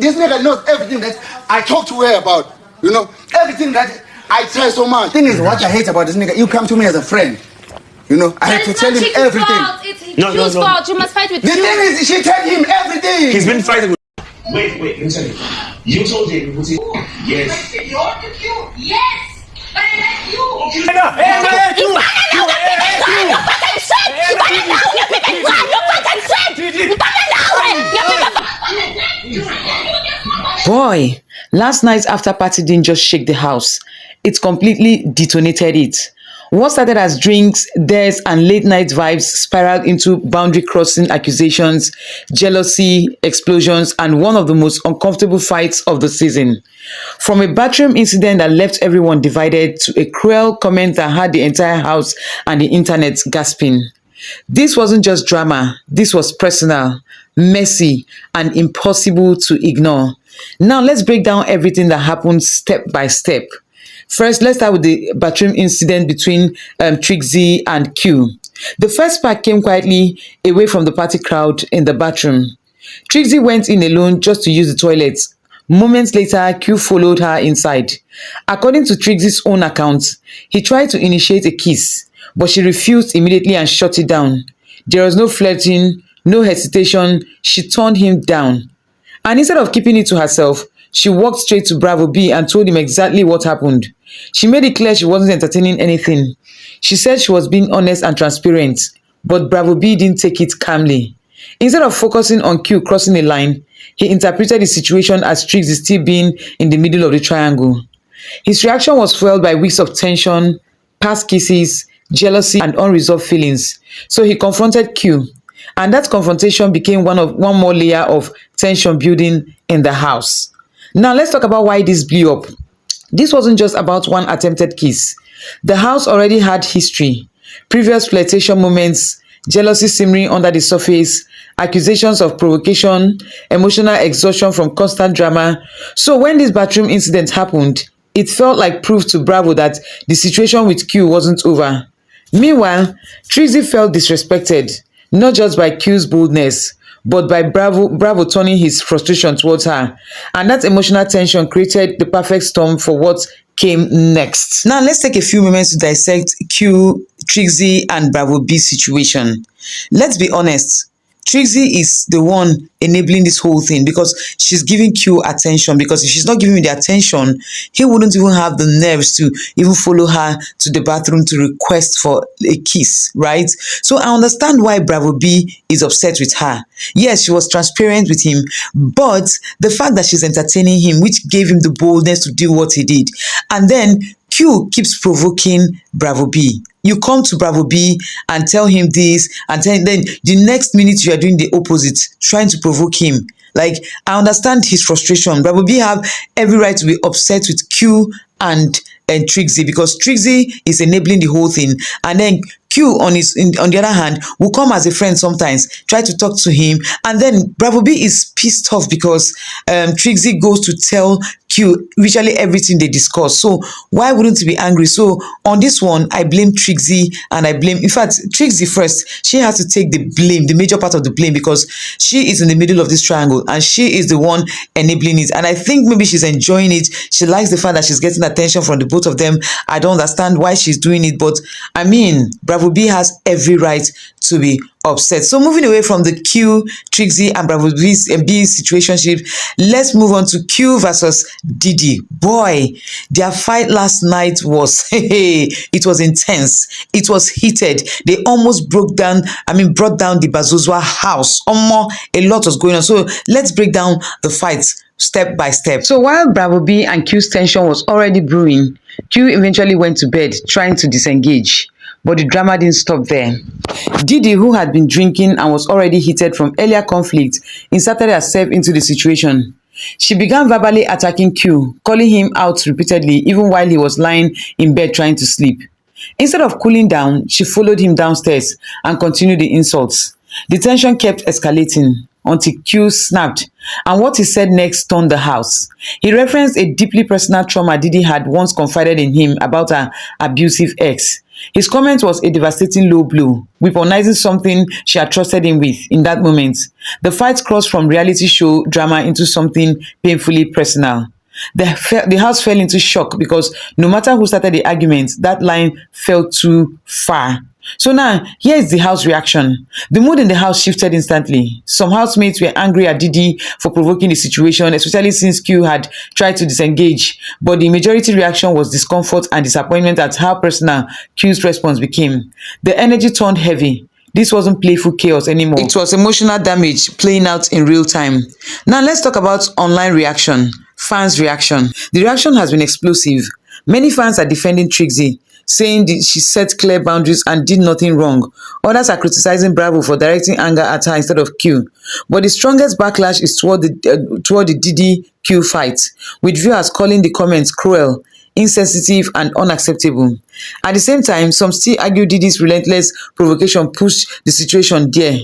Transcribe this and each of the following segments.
This nigga knows everything that I talk to her about. You know, everything that I try so much. Thing is, what I hate about this nigga, you come to me as a friend. You know, I have to tell him everything. It's Q's fault. You must fight with Q. The thing is, she told him everything. He's been fighting with. Wait, let me tell you. You told him, yes. You're the Q. Yes. But I like you. Boy, last night's after party didn't just shake the house. It completely detonated it. What started as drinks, dares, and late night vibes spiraled into boundary crossing accusations, jealousy, explosions, and one of the most uncomfortable fights of the season. From a bathroom incident that left everyone divided to a cruel comment that had the entire house and the internet gasping. This wasn't just drama, this was personal, messy, and impossible to ignore. Now let's break down everything that happened step by step. First, let's start with the bathroom incident between Trixie and Q. The first part came quietly away from the party crowd in the bathroom. Trixie went in alone just to use the toilet. Moments later, Q followed her inside. According to Trixie's own account, he tried to initiate a kiss, but she refused immediately and shut it down. There was no flirting, no hesitation. She turned him down. And instead of keeping it to herself, she walked straight to Bravo B and told him exactly what happened. She made it clear she wasn't entertaining anything. She said she was being honest and transparent, but Bravo B didn't take it calmly. Instead of focusing on Q crossing a line, he interpreted the situation as Trixie still being in the middle of the triangle. His reaction was fueled by weeks of tension, past kisses, jealousy, and unresolved feelings. So he confronted Q, and that confrontation became one more layer of tension building in the house. Now let's talk about why this blew up. This wasn't just about one attempted kiss. The house already had history, previous flirtation moments, jealousy simmering under the surface, accusations of provocation, emotional exhaustion from constant drama. So when this bathroom incident happened, it felt like proof to Bravo that the situation with Q wasn't over. Meanwhile, Trixie felt disrespected, not just by Q's boldness, but by Bravo turning his frustration towards her. And that emotional tension created the perfect storm for what came next. Now, let's take a few moments to dissect Q, Trixie, and Bravo B's situation. Let's be honest. Trixie is the one enabling this whole thing because she's giving Q attention, because if she's not giving him the attention, he wouldn't even have the nerves to even follow her to the bathroom to request for a kiss, right? So I understand why Bravo B is upset with her. Yes, she was transparent with him, but the fact that she's entertaining him, which gave him the boldness to do what he did. And then Q keeps provoking Bravo B. You come to Bravo B and tell him this, and then the next minute you are doing the opposite, trying to provoke him. Like, I understand his frustration. Bravo B have every right to be upset with Q and Trixie, because Trixie is enabling the whole thing, and then Q on the other hand will come as a friend sometimes, try to talk to him, and then Bravo B is pissed off because Trixie goes to tell Q visually everything they discuss. So why wouldn't he be angry? So on this one, I blame Trixie, and in fact, Trixie first. She has to take the blame, the major part of the blame, because she is in the middle of this triangle and she is the one enabling it. And I think maybe she's enjoying it. She likes the fact that she's getting attention from the both of them. I don't understand why she's doing it, but I mean, Bravo B has every right to be upset. So moving away from the Q, Trixie, and Bravo B's situationship, let's move on to Q versus Didi. Boy, their fight last night was, it was intense. It was heated. They almost brought down the Bazuzwa house. A lot was going on. So let's break down the fight step by step. So while Bravo B and Q's tension was already brewing, Q eventually went to bed trying to disengage. But the drama didn't stop there. Didi, who had been drinking and was already heated from earlier conflict, inserted herself into the situation. She began verbally attacking Q, calling him out repeatedly even while he was lying in bed trying to sleep. Instead of cooling down, she followed him downstairs and continued the insults. The tension kept escalating until Q snapped And what he said next stunned the house. He referenced a deeply personal trauma Didi had once confided in him about her abusive ex. His comment was a devastating low blow, weaponizing something she had trusted him with in that moment. The fight crossed from reality show drama into something painfully personal. The house fell into shock because no matter who started the argument, that line fell too far. So now, here is the house reaction. The mood in the house shifted instantly. Some housemates were angry at Didi for provoking the situation, especially since Q had tried to disengage. But the majority reaction was discomfort and disappointment at how personal Q's response became. The energy turned heavy. This wasn't playful chaos anymore. It was emotional damage playing out in real time. Now let's talk about online reaction, fans' reaction. The reaction has been explosive. Many fans are defending Trixie, saying that she set clear boundaries and did nothing wrong. Others are criticizing Bravo for directing anger at her instead of Q. But the strongest backlash is toward the Didi Q fight, with viewers calling the comments cruel, insensitive, and unacceptable. At the same time, some still argue Didi's relentless provocation pushed the situation there.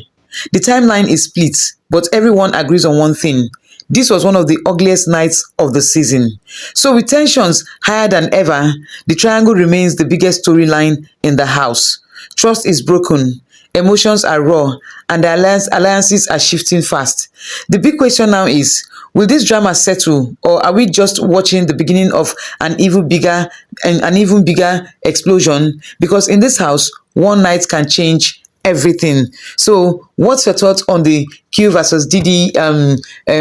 The timeline is split, but everyone agrees on one thing. This was one of the ugliest nights of the season. So with tensions higher than ever, the triangle remains the biggest storyline in the house. Trust is broken, emotions are raw, and the alliances are shifting fast. The big question now is, will this drama settle, or are we just watching the beginning of an even bigger explosion? Because in this house, one night can change everything. So what's your thoughts on the Q versus Didi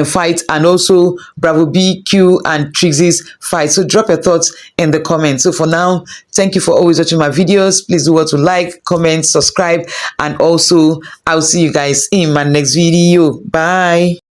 fight, and also Bravo B, Q and Trixie's fight? So drop your thoughts in the comments. So for now, thank you for always watching my videos. Please do what to like, comment, subscribe, and also I'll see you guys in my next video. Bye.